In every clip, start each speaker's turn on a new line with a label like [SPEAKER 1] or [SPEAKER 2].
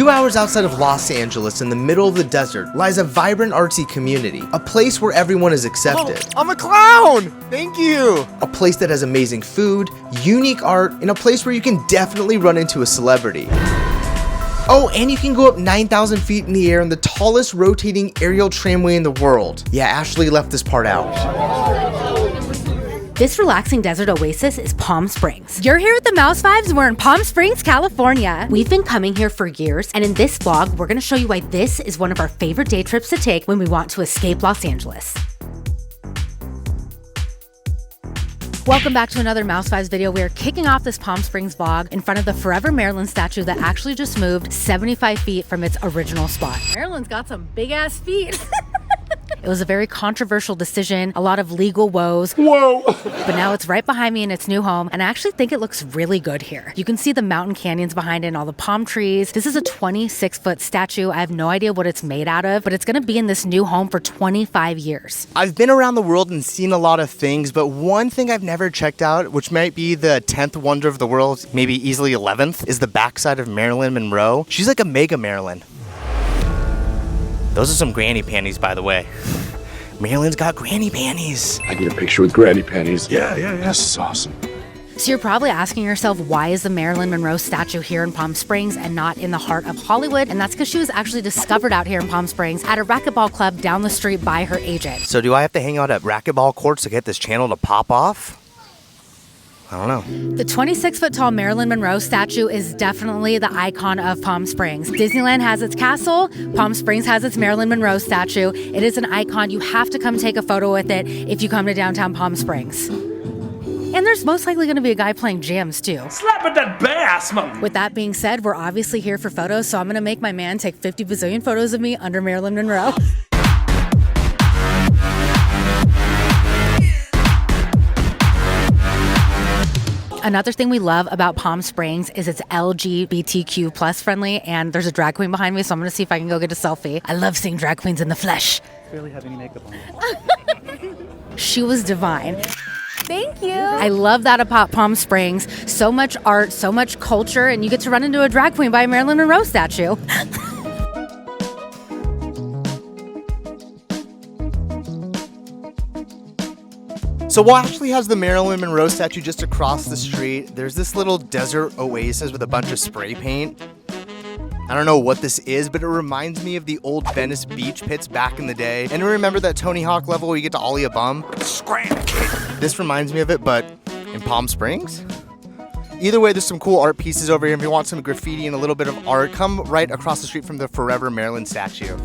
[SPEAKER 1] 2 hours outside of Los Angeles in the middle of the desert lies a vibrant artsy community, a place where everyone is accepted.
[SPEAKER 2] Oh, I'm a clown! Thank you!
[SPEAKER 1] A place that has amazing food, unique art, and a place where you can definitely run into a celebrity. Oh, and you can go up 9,000 feet in the air in the tallest rotating aerial tramway in the world. Yeah, Ashley left this part out.
[SPEAKER 3] This relaxing desert oasis is Palm Springs. You're here at the Mouse Vibes. We're in Palm Springs, California. We've been coming here for years, and in this vlog, we're gonna show you why this is one of our favorite day trips to take when we want to escape Los Angeles. Welcome back to another Mouse Vibes video. We are kicking off this Palm Springs vlog in front of the Forever Marilyn statue that actually just moved 75 feet from its original spot. Marilyn's got some big ass feet. It was a very controversial decision, a lot of legal woes.
[SPEAKER 2] Whoa!
[SPEAKER 3] But now it's right behind me in its new home, and I actually think it looks really good here. You can see the mountain canyons behind it and all the palm trees. This is a 26-foot statue. I have no idea what it's made out of, but it's gonna be in this new home for 25 years.
[SPEAKER 1] I've been around the world and seen a lot of things, but one thing I've never checked out, which might be the 10th wonder of the world, maybe easily 11th, is the backside of Marilyn Monroe. She's like a mega Marilyn. Those are some granny panties, by the way. Marilyn's got granny panties.
[SPEAKER 4] I need a picture with granny panties. Yeah, this is awesome.
[SPEAKER 3] So you're probably asking yourself, why is the Marilyn Monroe statue here in Palm Springs and not in the heart of Hollywood? And that's because she was actually discovered out here in Palm Springs at a racquetball club down the street by her agent.
[SPEAKER 1] So do I have to hang out at racquetball courts to get this channel to pop off? I don't know.
[SPEAKER 3] The 26-foot tall Marilyn Monroe statue is definitely the icon of Palm Springs. Disneyland has its castle. Palm Springs has its Marilyn Monroe statue. It is an icon. You have to come take a photo with it if you come to downtown Palm Springs. And there's most likely going to be a guy playing jams too.
[SPEAKER 5] Slap at that bass, man!
[SPEAKER 3] With that being said, we're obviously here for photos, so I'm going to make my man take 50 bazillion photos of me under Marilyn Monroe. Another thing we love about Palm Springs is it's LGBTQ plus friendly, and there's a drag queen behind me, so I'm gonna see if I can go get a selfie. I love seeing drag queens in the flesh.
[SPEAKER 5] Barely have any makeup on.
[SPEAKER 3] She was divine. Thank you. I love that about Palm Springs. So much art, so much culture, and you get to run into a drag queen by a Marilyn Monroe statue.
[SPEAKER 1] So while Ashley has the Marilyn Monroe statue just across the street, there's this little desert oasis with a bunch of spray paint. I don't know what this is, but it reminds me of the old Venice beach pits back in the day. And remember that Tony Hawk level where you get to ollie a bum? This reminds me of it, but in Palm Springs? Either way, there's some cool art pieces over here. If you want some graffiti and a little bit of art, come right across the street from the Forever Marilyn statue.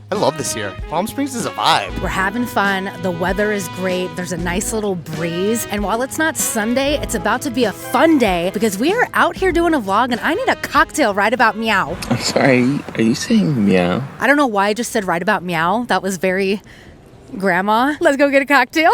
[SPEAKER 1] I love this here. Palm Springs is a vibe.
[SPEAKER 3] We're having fun. The weather is great. There's a nice little breeze. And while it's not Sunday, it's about to be a fun day because we are out here doing a vlog and I need a cocktail right about meow.
[SPEAKER 4] I'm sorry, are you saying meow?
[SPEAKER 3] I don't know why I just said right about meow. That was very grandma. Let's go get a cocktail.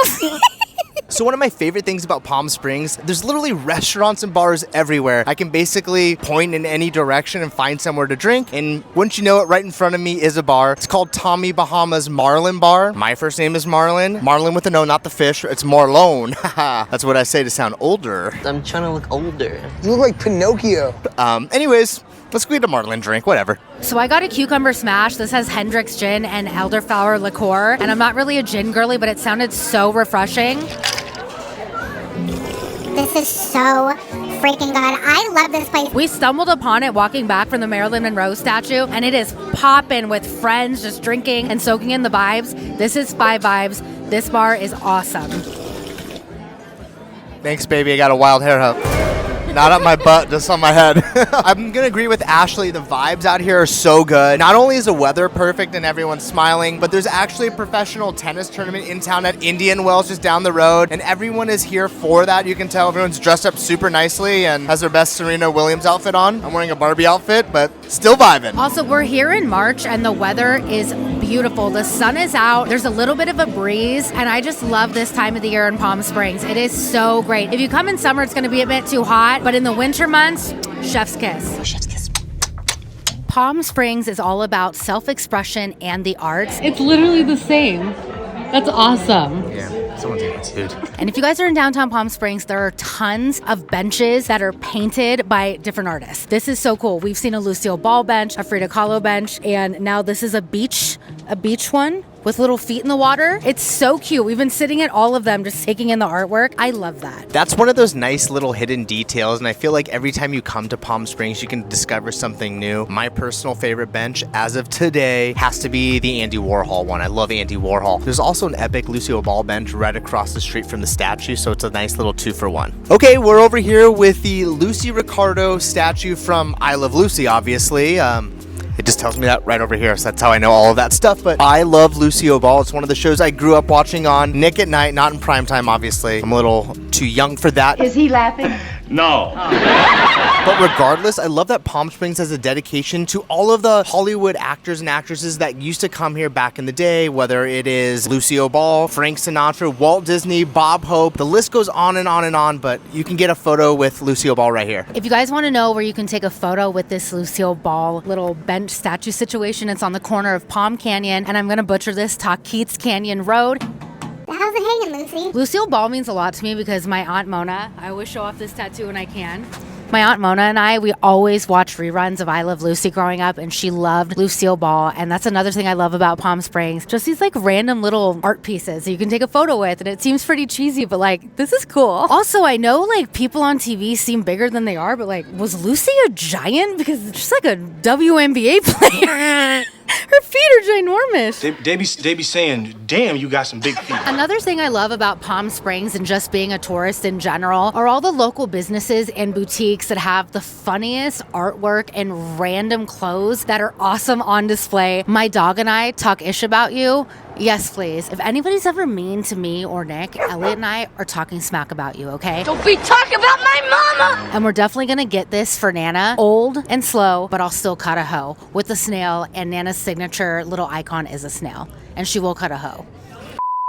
[SPEAKER 1] So one of my favorite things about Palm Springs, there's literally restaurants and bars everywhere. I can basically point in any direction and find somewhere to drink. And wouldn't you know it, right in front of me is a bar. It's called Tommy Bahama's Marlin Bar. My first name is Marlin. Marlin with an O, not the fish. It's Marlon. That's what I say to sound older.
[SPEAKER 6] I'm trying to look older.
[SPEAKER 2] You look like Pinocchio.
[SPEAKER 1] Anyways, let's go get a Marlin drink, whatever.
[SPEAKER 3] So I got a cucumber smash. This has Hendrick's gin and elderflower liqueur. And I'm not really a gin girly, but it sounded so refreshing.
[SPEAKER 7] This is so freaking good. I love this place.
[SPEAKER 3] We stumbled upon it walking back from the Marilyn Monroe statue, and it is popping with friends just drinking and soaking in the vibes. This is Five Vibes. This bar is awesome.
[SPEAKER 1] Thanks, baby. I got a wild hair up. Not up my butt, just on my head. I'm gonna agree with Ashley. The vibes out here are so good. Not only is the weather perfect and everyone's smiling, but there's actually a professional tennis tournament in town at Indian Wells just down the road, and everyone is here for that. You can tell everyone's dressed up super nicely and has their best Serena Williams outfit on. I'm wearing a Barbie outfit, but still vibing.
[SPEAKER 3] Also, we're here in March and the weather is beautiful. The sun is out. There's a little bit of a breeze, and I just love this time of the year in Palm Springs. It is so great. If you come in summer, it's gonna be a bit too hot. But in the winter months, chef's kiss.
[SPEAKER 7] Chef's kiss.
[SPEAKER 3] Palm Springs is all about self-expression and the arts.
[SPEAKER 8] It's literally the same. That's awesome.
[SPEAKER 1] Yeah. Someone's attitude.
[SPEAKER 3] And if you guys are in downtown Palm Springs, there are tons of benches that are painted by different artists. This is so cool. We've seen a Lucille Ball bench, a Frida Kahlo bench, and now this is a beach one with little feet in the water. It's so cute. We've been sitting at all of them, just taking in the artwork. I love that.
[SPEAKER 1] That's one of those nice little hidden details, and I feel like every time you come to Palm Springs, you can discover something new. My personal favorite bench, as of today, has to be the Andy Warhol one. I love Andy Warhol. There's also an epic Lucille Ball bench right across the street from the statue, so it's a nice little 2-for-1. Okay, we're over here with the Lucy Ricardo statue from I Love Lucy, obviously. It just tells me that right over here, so that's how I know all of that stuff. But I love Lucille Ball. It's one of the shows I grew up watching on Nick at Night, not in prime time, obviously. I'm a little too young for that.
[SPEAKER 6] Is he laughing?
[SPEAKER 5] No.
[SPEAKER 1] But regardless, I love that Palm Springs has a dedication to all of the Hollywood actors and actresses that used to come here back in the day, whether it is Lucille Ball, Frank Sinatra, Walt Disney, Bob Hope. The list goes on and on and on, but you can get a photo with Lucille Ball right here.
[SPEAKER 3] If you guys want to know where you can take a photo with this Lucille Ball little bench statue situation, it's on the corner of Palm Canyon, and I'm going to butcher this, Tahquitz Canyon Road.
[SPEAKER 7] How's it hanging, Lucy?
[SPEAKER 3] Lucille Ball means a lot to me because my Aunt Mona, I always show off this tattoo when I can. My Aunt Mona and I, we always watched reruns of I Love Lucy growing up, and she loved Lucille Ball. And that's another thing I love about Palm Springs. Just these like random little art pieces that you can take a photo with, and it seems pretty cheesy, but like, this is cool. Also, I know like people on TV seem bigger than they are, but like, was Lucy a giant? Because she's like a WNBA player. Her feet are ginormous.
[SPEAKER 8] They be saying, damn, you got some big feet.
[SPEAKER 3] Another thing I love about Palm Springs and just being a tourist in general are all the local businesses and boutiques that have the funniest artwork and random clothes that are awesome on display. My dog and I talk ish about you. Yes, please. If anybody's ever mean to me or Nick, Elliot and I are talking smack about you, okay?
[SPEAKER 6] Don't be talking about my mama!
[SPEAKER 3] And we're definitely gonna get this for Nana. Old and slow, but I'll still cut a hoe with the snail, and Nana's signature little icon is a snail, and she will cut a hoe.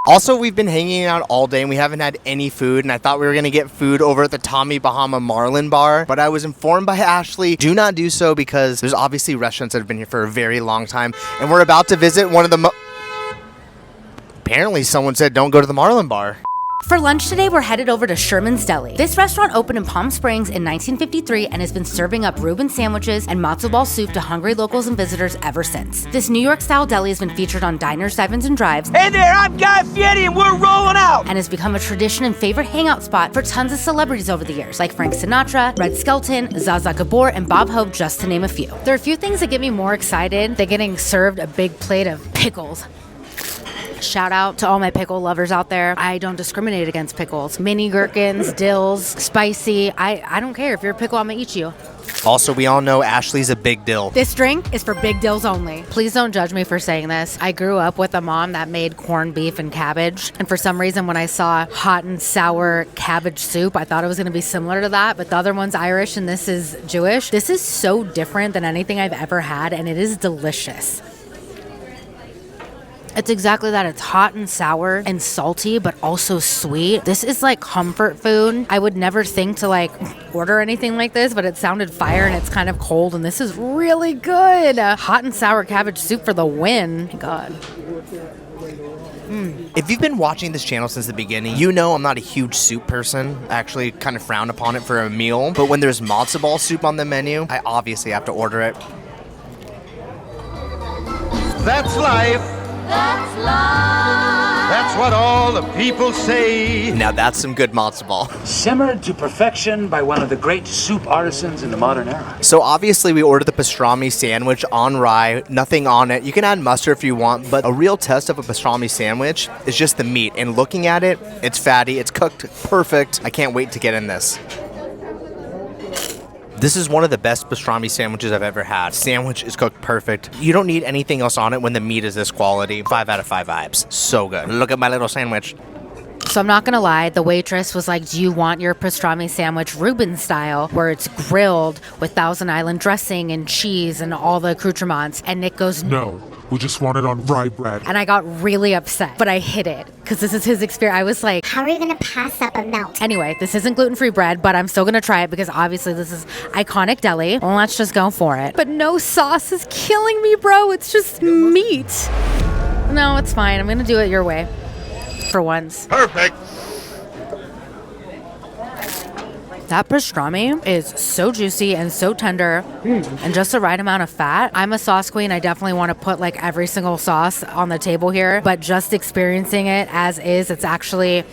[SPEAKER 1] Also, we've been hanging out all day and we haven't had any food, and I thought we were going to get food over at the Tommy Bahama Marlin Bar, but I was informed by Ashley, do not do so because there's obviously restaurants that have been here for a very long time, and we're about to visit one of the Apparently someone said don't go to the Marlin Bar.
[SPEAKER 3] For lunch today, we're headed over to Sherman's Deli. This restaurant opened in Palm Springs in 1953 and has been serving up Reuben sandwiches and matzo ball soup to hungry locals and visitors ever since. This New York-style deli has been featured on diners, drive-ins, and drives.
[SPEAKER 2] Hey there, I'm Guy Fieri and we're rolling out.
[SPEAKER 3] And has become a tradition and favorite hangout spot for tons of celebrities over the years, like Frank Sinatra, Red Skelton, Zsa Zsa Gabor, and Bob Hope, just to name a few. There are a few things that get me more excited than getting served a big plate of pickles. Shout out to all my pickle lovers out there. I don't discriminate against pickles. Mini gherkins, dills, spicy. I don't care. If you're a pickle, I'm gonna eat you.
[SPEAKER 1] Also, we all know Ashley's a big dill.
[SPEAKER 3] This drink is for big dills only. Please don't judge me for saying this. I grew up with a mom that made corned beef and cabbage. And for some reason, when I saw hot and sour cabbage soup, I thought it was gonna be similar to that. But the other one's Irish and this is Jewish. This is so different than anything I've ever had, and it is delicious. It's exactly that. It's hot and sour and salty, but also sweet. This is like comfort food. I would never think to like order anything like this, but it sounded fire and it's kind of cold, and this is really good. Hot and sour cabbage soup for the win. My God.
[SPEAKER 1] If you've been watching this channel since the beginning, you know I'm not a huge soup person. I actually kind of frown upon it for a meal. But when there's matzo ball soup on the menu, I obviously have to order it.
[SPEAKER 9] That's life. That's life. That's what all the people say.
[SPEAKER 1] Now that's some good matzo ball.
[SPEAKER 10] Simmered to perfection by one of the great soup artisans in the modern era.
[SPEAKER 1] So obviously we ordered the pastrami sandwich on rye, nothing on it. You can add mustard if you want, but a real test of a pastrami sandwich is just the meat. And looking at it, it's fatty, it's cooked perfect. I can't wait to get in this. This is one of the best pastrami sandwiches I've ever had. Sandwich is cooked perfect. You don't need anything else on it when the meat is this quality. 5 out of 5 vibes. So good. Look at my little sandwich.
[SPEAKER 3] So I'm not gonna lie, the waitress was like, do you want your pastrami sandwich Reuben style, where it's grilled with Thousand Island dressing and cheese and all the accoutrements? And Nick goes,
[SPEAKER 11] no, we just want it on rye bread.
[SPEAKER 3] And I got really upset, but I hid it because this is his experience. I was like,
[SPEAKER 7] how are you gonna pass up a melt?
[SPEAKER 3] Anyway, this isn't gluten-free bread, but I'm still gonna try it because obviously this is iconic deli. Well, let's just go for it. But no sauce is killing me, bro. It's just meat. No, it's fine. I'm gonna do it your way. for once.
[SPEAKER 9] Perfect.
[SPEAKER 3] That pastrami is so juicy and so tender and just the right amount of fat. I'm a sauce queen. I definitely want to put like every single sauce on the table here, but just experiencing it as is, it's actually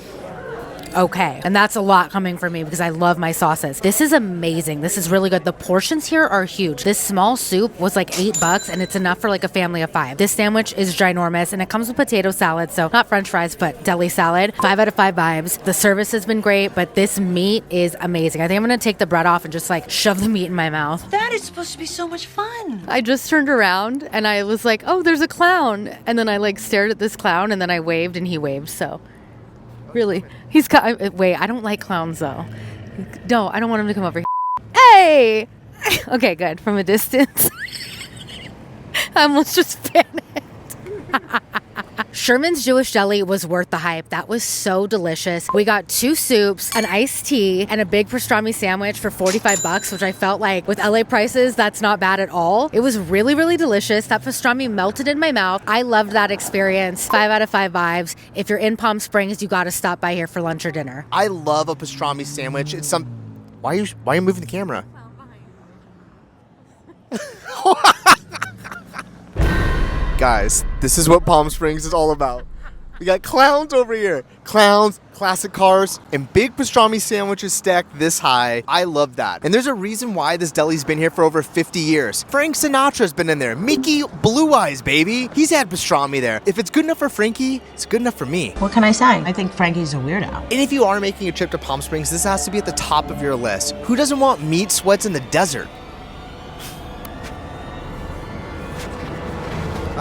[SPEAKER 3] okay. And that's a lot coming from me because I love my sauces. This is amazing. This is really good. The portions here are huge. This small soup was like $8 and it's enough for like a family of 5. This sandwich is ginormous and it comes with potato salad. So not French fries, but deli salad. 5 out of 5 vibes. The service has been great, but this meat is amazing. I think I'm going to take the bread off and just like shove the meat in my mouth.
[SPEAKER 6] That is supposed to be so much fun.
[SPEAKER 3] I just turned around and I was like, oh, there's a clown. And then I like stared at this clown and then I waved and he waved. So really, he's got. Wait, I don't like clowns though. No, I don't want him to come over here. Hey! Okay, good. From a distance. I almost just panicked. Sherman's Jewish Deli was worth the hype. That was so delicious. We got 2 soups, an iced tea, and a big pastrami sandwich for $45, which I felt like with LA prices, that's not bad at all. It was really, really delicious. That pastrami melted in my mouth. I loved that experience. 5 out of 5 vibes. If you're in Palm Springs, you got to stop by here for lunch or dinner.
[SPEAKER 1] I love a pastrami sandwich. It's some. Why are you moving the camera? Guys, this is what Palm Springs is all about. We got clowns over here. Clowns, classic cars, and big pastrami sandwiches stacked this high. I love that. And there's a reason why this deli's been here for over 50 years. Frank Sinatra's been in there. Mickey Blue Eyes, baby. He's had pastrami there. If it's good enough for Frankie, it's good enough for me.
[SPEAKER 6] What can I say? I think Frankie's a weirdo.
[SPEAKER 1] And if you are making a trip to Palm Springs, this has to be at the top of your list. Who doesn't want meat sweats in the desert?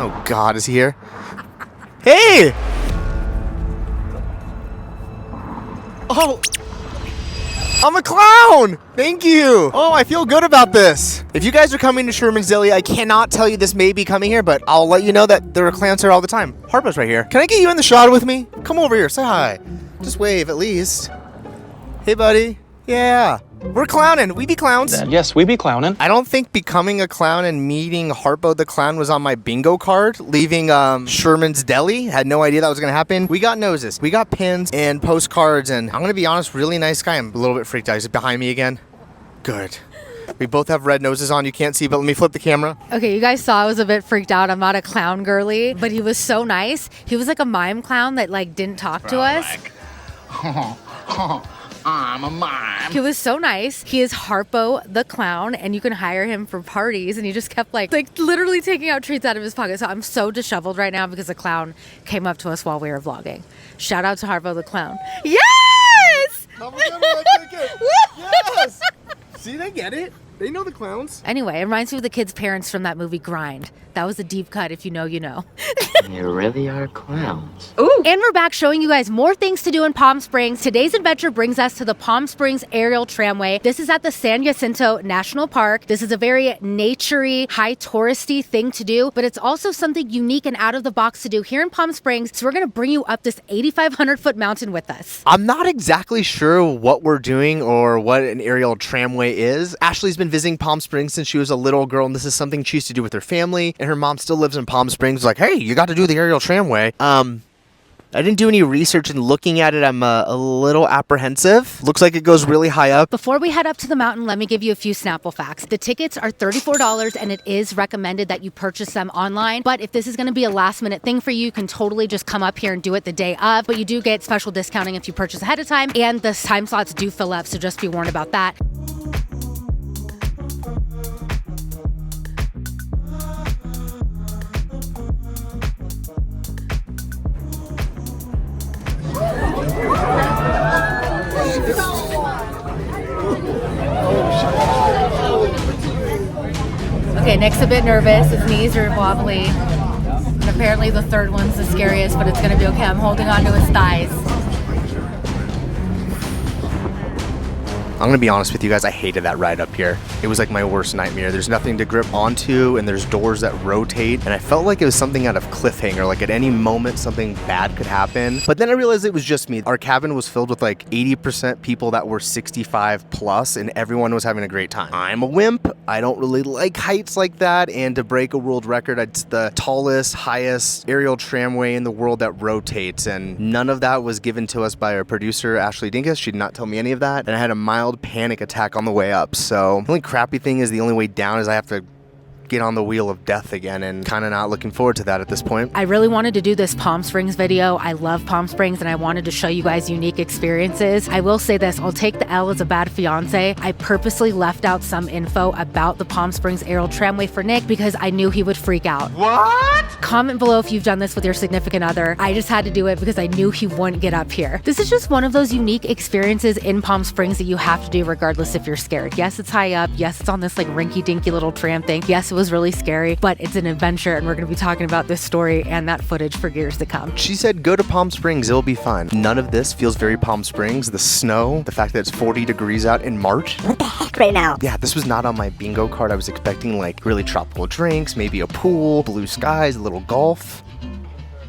[SPEAKER 1] Oh God, is he here? Hey! Oh, I'm a clown! Thank you! Oh, I feel good about this. If you guys are coming to Sherman's Deli, I cannot tell you this may be coming here, but I'll let you know that there are clowns here all the time. Harpo's right here. Can I get you in the shot with me? Come over here, say hi. Just wave at least. Hey, buddy. Yeah. We're clowning. We be clowns.
[SPEAKER 12] Yes, we be clowning.
[SPEAKER 1] I don't think becoming a clown and meeting Harpo the clown was on my bingo card. Leaving Sherman's Deli. Had no idea that was going to happen. We got noses. We got pins and postcards. And I'm going to be honest, really nice guy. I'm a little bit freaked out. He's behind me again. Good. We both have red noses on. You can't see, but let me flip the camera.
[SPEAKER 3] Okay, you guys saw I was a bit freaked out. I'm not a clown girly, but he was so nice. He was like a mime clown that like didn't talk to us.
[SPEAKER 9] I'm a mime.
[SPEAKER 3] He was so nice. He is Harpo the clown, and you can hire him for parties. And he just kept like literally taking out treats out of his pocket. So I'm so disheveled right now because the clown came up to us while we were vlogging. Shout out to Harpo the clown. Yes!
[SPEAKER 1] Yes! See, they get it. They know the clowns.
[SPEAKER 3] Anyway, it reminds me of the kids' parents from that movie Grind. That was a deep cut. If you know, you know.
[SPEAKER 4] You really are clowns.
[SPEAKER 3] Ooh. And we're back showing you guys more things to do in Palm Springs. Today's adventure brings us to the Palm Springs Aerial Tramway. This is at the San Jacinto National Park. This is a very nature-y, high touristy thing to do, but it's also something unique and out of the box to do here in Palm Springs. So we're going to bring you up this 8,500-foot mountain with us.
[SPEAKER 1] I'm not exactly sure what we're doing or what an aerial tramway is. Ashley's been visiting Palm Springs since she was a little girl, and this is something she used to do with her family, and her mom still lives in Palm Springs. Like, hey, you got to do the aerial tramway. I didn't do any research, and looking at it, I'm a little apprehensive. Looks like it goes really high up.
[SPEAKER 3] Before we head up to the mountain, let me give you a few Snapple facts. The tickets are $34, and it is recommended that you purchase them online. But if this is going to be a last-minute thing for you, you can totally just come up here and do it the day of. But you do get special discounting if you purchase ahead of time, and the time slots do fill up, so just be warned about that. Okay, Nick's a bit nervous. His knees are wobbly. And apparently the third one's the scariest, but it's gonna be okay. I'm holding on to his thighs.
[SPEAKER 1] I'm gonna be honest with you guys, I hated that ride up here. It was like my worst nightmare. There's nothing to grip onto, and there's doors that rotate, and I felt like it was something out of Cliffhanger, like at any moment something bad could happen. But then I realized it was just me. Our cabin was filled with like 80% people that were 65 plus, and everyone was having a great time. I'm a wimp. I don't really like heights like that, and to break a world record, it's the tallest, highest aerial tramway in the world that rotates, and none of that was given to us by our producer, Ashley Dinkus. She did not tell me any of that, and I had a mild panic attack on the way up. So the only crappy thing is the only way down is I have to get on the wheel of death again, and kind of not looking forward to that at this point.
[SPEAKER 3] I really wanted to do this Palm Springs video. I love Palm Springs, and I wanted to show you guys unique experiences. I will say this, I'll take the L as a bad fiance. I purposely left out some info about the Palm Springs Aerial Tramway for Nick because I knew he would freak out.
[SPEAKER 9] What?
[SPEAKER 3] Comment below if you've done this with your significant other. I just had to do it because I knew he wouldn't get up here. This is just one of those unique experiences in Palm Springs that you have to do regardless if you're scared. Yes, it's high up. Yes, it's on this like rinky-dinky little tram thing. Yes, it was really scary, but it's an adventure, and we're going to be talking about this story and that footage for years to come.
[SPEAKER 1] She said, go to Palm Springs, it'll be fun. None of this feels very Palm Springs. The snow, the fact that it's 40 degrees out in March.
[SPEAKER 7] What the heck right now?
[SPEAKER 1] Yeah, this was not on my bingo card. I was expecting like really tropical drinks, maybe a pool, blue skies, a little golf.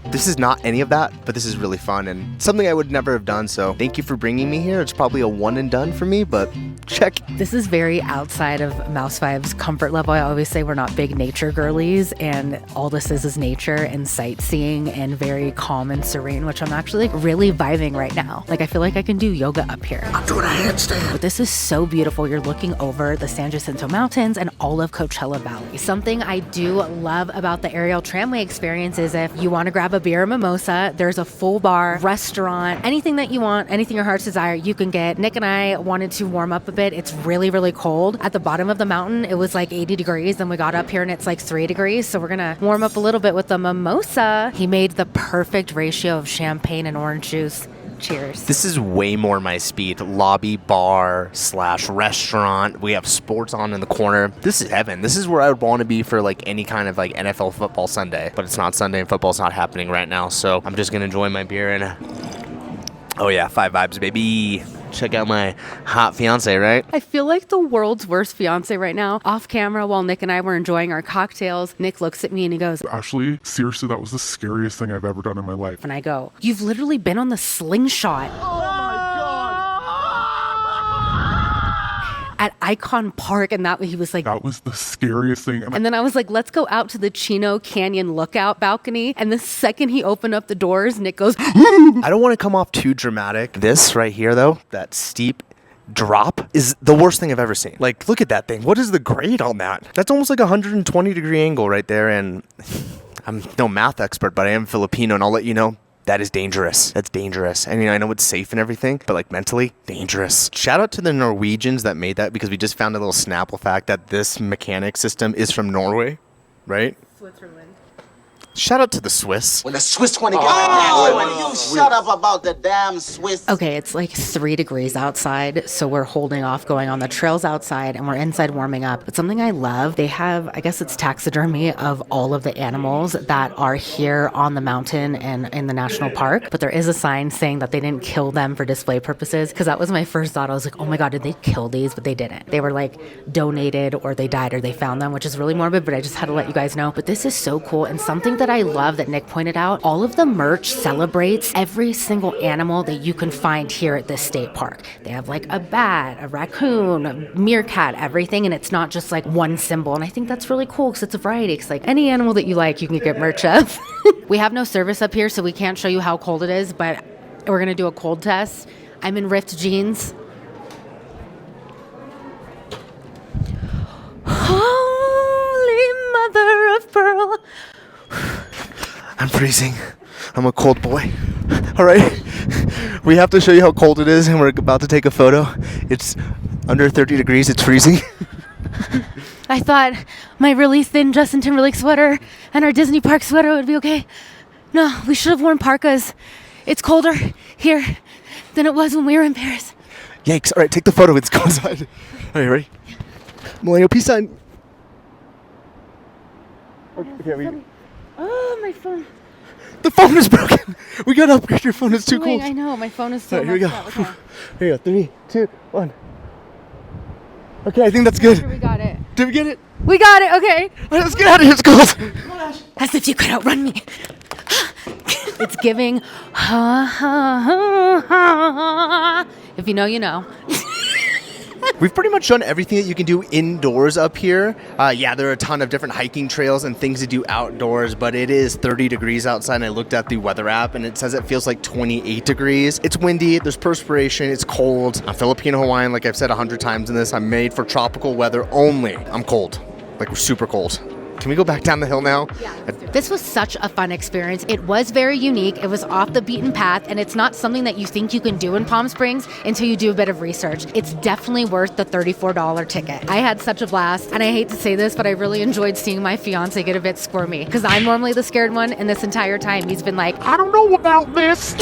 [SPEAKER 1] This is not any of that, but this is really fun and something I would never have done, so thank you for bringing me here. It's probably a one and done for me, but check.
[SPEAKER 3] This is very outside of Mouse Vibes comfort level. I always say we're not big nature girlies, and all this is nature and sightseeing and very calm and serene, which I'm actually like really vibing right now. Like I feel like I can do yoga up here.
[SPEAKER 9] I'm doing a handstand.
[SPEAKER 3] But this is so beautiful. You're looking over the San Jacinto Mountains and all of Coachella Valley. Something I do love about the aerial tramway experience is if you want to grab a beer or mimosa, there's a full bar, restaurant, anything that you want, anything your heart's desire, you can get. Nick and I wanted to warm up a bit. It's really, really cold. At the bottom of the mountain, it was like 80 degrees, and we got up here and it's like 3 degrees. So we're gonna warm up a little bit with the mimosa. He made the perfect ratio of champagne and orange juice. Cheers.
[SPEAKER 1] This is way more my speed. Lobby bar / restaurant. We have sports on in the corner. This is heaven. This is where I would want to be for like any kind of like NFL football Sunday. But it's not Sunday and football's not happening right now. So I'm just going to enjoy my beer and oh yeah, 5 vibes, baby. Check out my hot fiance, right?
[SPEAKER 3] I feel like the world's worst fiance right now. Off camera, while Nick and I were enjoying our cocktails, Nick looks at me and he goes,
[SPEAKER 11] Ashley, seriously, that was the scariest thing I've ever done in my life.
[SPEAKER 3] and I go, you've literally been on the slingshot. At Icon Park, and that he was like,
[SPEAKER 11] That was the scariest thing.
[SPEAKER 3] and then I was like, let's go out to the Chino Canyon lookout balcony. And the second he opened up the doors, Nick goes,
[SPEAKER 1] I don't want to come off too dramatic. This right here, though, that steep drop is the worst thing I've ever seen. Like, look at that thing. What is the grade on that? That's almost like a 120-degree angle right there. And I'm no math expert, but I am Filipino, and I'll let you know. That is dangerous. That's dangerous. I mean, I know it's safe and everything, but like mentally, dangerous. Shout out to the Norwegians that made that, because we just found a little Snapple fact that this mechanic system is from Norway, right?
[SPEAKER 3] Switzerland.
[SPEAKER 1] Shout out to the Swiss.
[SPEAKER 2] When the Swiss want to get you shut up about the damn Swiss.
[SPEAKER 3] Okay, it's like 3 degrees outside, so we're holding off going on the trails outside, and we're inside warming up. But something I love, they have, I guess it's taxidermy of all of the animals that are here on the mountain and in the national park. But there is a sign saying that they didn't kill them for display purposes, because that was my first thought. I was like, oh my God, did they kill these? But they didn't. They were like donated, or they died, or they found them, which is really morbid, but I just had to let you guys know. But this is so cool, and something that I love that Nick pointed out, all of the merch celebrates every single animal that you can find here at this state park. They have like a bat, a raccoon, a meerkat, everything, and it's not just like one symbol. And I think that's really cool because it's a variety. It's like any animal that you like, you can get merch of. We have no service up here, so we can't show you how cold it is, but we're gonna do a cold test. I'm in ripped jeans. Holy mother of pearl.
[SPEAKER 1] I'm freezing. I'm a cold boy. All right. We have to show you how cold it is, and we're about to take a photo. It's under 30 degrees. It's freezing.
[SPEAKER 3] I thought my really thin Justin Timberlake sweater and our Disney park sweater would be okay. No, we should have worn parkas. It's colder here than it was when we were in Paris.
[SPEAKER 1] Yikes. All right, take the photo. Let's go inside. Are you ready? Millennial peace sign. Okay,
[SPEAKER 3] Oh, my phone.
[SPEAKER 1] The phone is broken. We gotta upgrade your phone. It's too cold.
[SPEAKER 3] I know. My phone is so
[SPEAKER 1] All right, here we go.
[SPEAKER 3] messed up. Okay.
[SPEAKER 1] Here we go. 3, 2, 1. Okay, I think that's good.
[SPEAKER 3] We got it.
[SPEAKER 1] Did we get it?
[SPEAKER 3] We got it, okay.
[SPEAKER 1] All right, let's get out of here. It's cold.
[SPEAKER 3] As if you could outrun me. It's giving. If you know, you know.
[SPEAKER 1] We've pretty much done everything that you can do indoors up here. Yeah, there are a ton of different hiking trails and things to do outdoors, but it is 30 degrees outside, and I looked at the weather app, and it says it feels like 28 degrees. It's windy, there's perspiration, it's cold. I'm Filipino-Hawaiian, like I've said 100 times in this. I'm made for tropical weather only. I'm cold, like we're super cold. Can we go back down the hill now?
[SPEAKER 3] Yeah. This was such a fun experience. It was very unique. It was off the beaten path, and it's not something that you think you can do in Palm Springs until you do a bit of research. It's definitely worth the $34 ticket. I had such a blast, and I hate to say this, but I really enjoyed seeing my fiance get a bit squirmy, because I'm normally the scared one, and this entire time he's been like,
[SPEAKER 11] I don't know about this.